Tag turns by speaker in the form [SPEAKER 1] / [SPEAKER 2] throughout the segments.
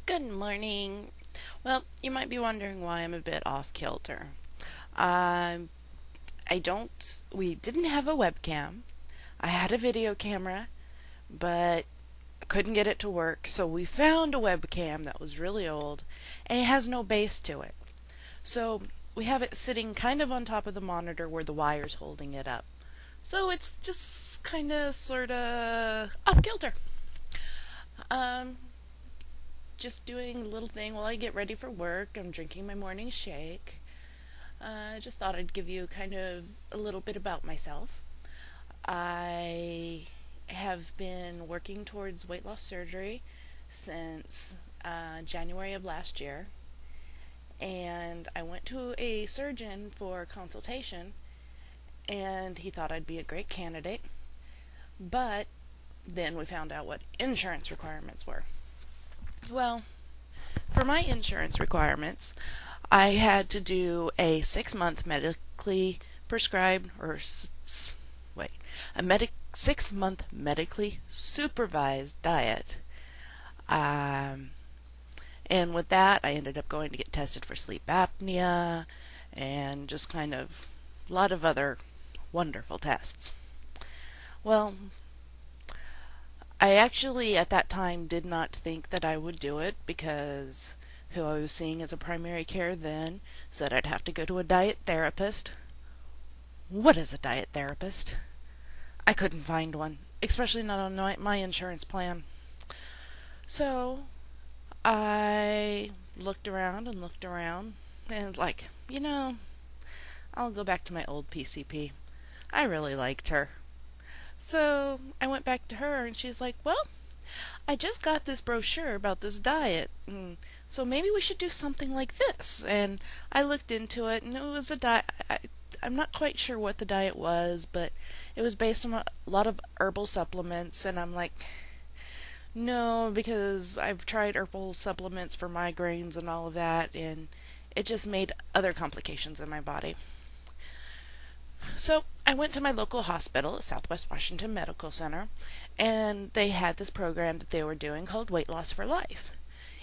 [SPEAKER 1] Good morning. Well, you might be wondering why I'm a bit off kilter. We didn't have a webcam. I had a video camera, but I couldn't get it to work, so we found a webcam that was really old, and it has no base to it. So we have it sitting kind of on top of the monitor where the wire's holding it up. So it's just kind of, sort of off kilter. Um, just doing a little thing while I get ready for work. I'm drinking my morning shake. I just thought I'd give you kind of a little bit about myself. I have been working towards weight loss surgery since January of last year, and I went to a surgeon for consultation, and he thought I'd be a great candidate, but then we found out what insurance requirements were. Well, for my insurance requirements, I had to do a 6 month medically prescribed, wait, a 6 month medically supervised diet. Um, and with that, I ended up going to get tested for sleep apnea and just kind of a lot of other wonderful tests. Well, I actually at that time did not think that I would do it because who I was seeing as a primary care then said I'd have to go to a diet therapist. What is a diet therapist? I couldn't find one, especially not on my insurance plan. So I looked around, and like, I'll go back to my old PCP. I really liked her. So I went back to her, and she's like, well, I just got this brochure about this diet, so maybe we should do something like this. And I looked into it, and it was a diet. I'm not quite sure what the diet was, but it was based on a lot of herbal supplements, and I'm like, no, because I've tried herbal supplements for migraines and all of that, and it just made other complications in my body. So I went to my local hospital at Southwest Washington Medical Center, and they had this program that they were doing called Weight Loss for Life.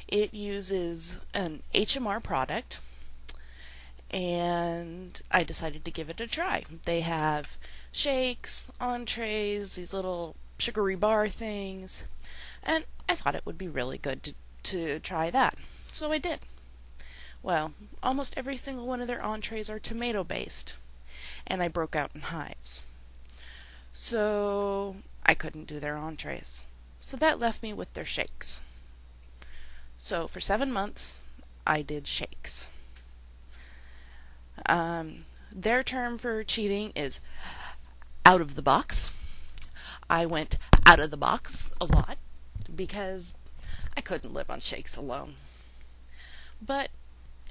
[SPEAKER 1] It uses an HMR product, and I decided to give it a try. They have shakes, entrees, these little sugary bar things, and I thought it would be really good to try that. So I did. Well, almost every single one of their entrees are tomato based, and I broke out in hives. So I couldn't do their entrees. So that left me with their shakes. So for 7 months, I did shakes. Their term for cheating is out of the box. I went out of the box a lot because I couldn't live on shakes alone. But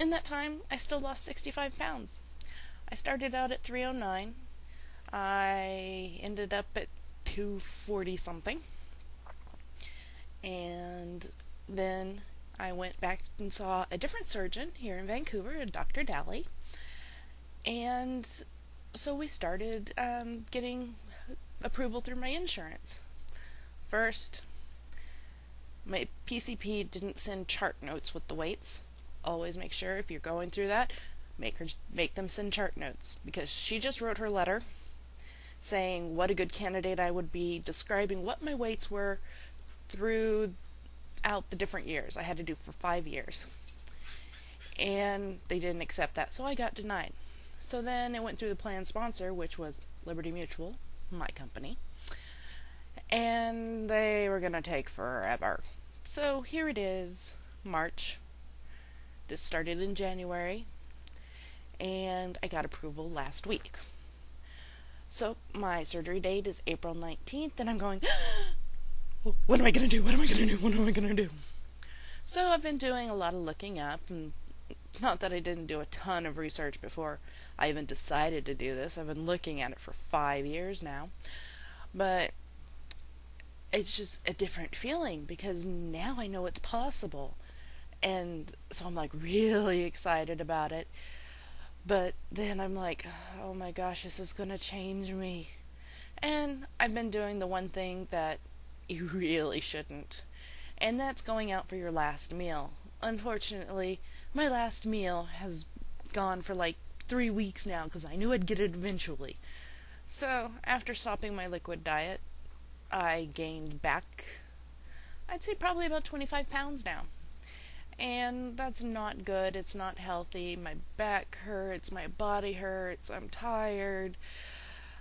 [SPEAKER 1] in that time, I still lost 65 pounds. I started out at 309. I ended up at 240 something. And then I went back and saw a different surgeon here in Vancouver, Dr. Daly. And so we started getting approval through my insurance. First, my PCP didn't send chart notes with the weights. Always make sure if you're going through that, make them send chart notes, because she just wrote her letter saying what a good candidate I would be, describing what my weights were throughout the different years I had to do for 5 years. And they didn't accept that, so I got denied. So then it went through the plan sponsor, which was Liberty Mutual, my company, and they were going to take forever. So here it is, March. This started in January, and I got approval last week. So my surgery date is April 19th, and I'm going, what am I going to do? What am I going to do? What am I going to do? So I've been doing a lot of looking up, and not that I didn't do a ton of research before I even decided to do this. I've been looking at it for 5 years now. But it's just a different feeling because now I know it's possible. And so I'm like really excited about it. But then I'm like, oh my gosh, this is going to change me. And I've been doing the one thing that you really shouldn't. and that's going out for your last meal. Unfortunately, my last meal has gone for like 3 weeks now because I knew I'd get it eventually. So, after stopping my liquid diet, I gained back, I'd say probably about 25 pounds now. And that's not good. It's not healthy. My back hurts, my body hurts, I'm tired.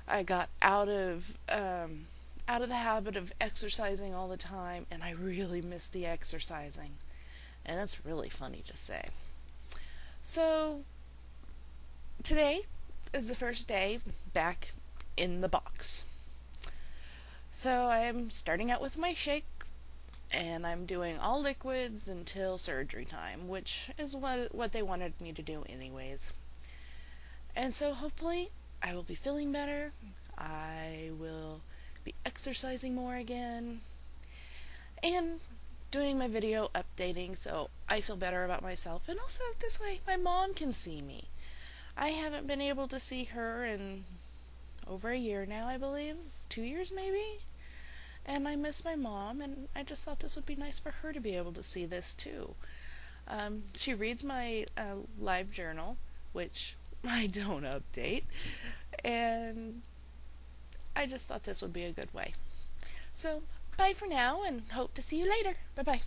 [SPEAKER 1] I got out of the habit of exercising all the time, and I really miss the exercising. And that's really funny to say. So, today is the first day back in the box. So, I am starting out with my shake, and I'm doing all liquids until surgery time, which is what they wanted me to do anyways. And so, hopefully, I will be feeling better. I will be exercising more again, and doing my video updating so I feel better about myself, and also this way my mom can see me. I haven't been able to see her in over a year now, I believe. 2 years maybe? And I miss my mom, and I just thought this would be nice for her to be able to see this too. She reads my live journal, which I don't update, and I just thought this would be a good way. So, bye for now, and hope to see you later. Bye-bye.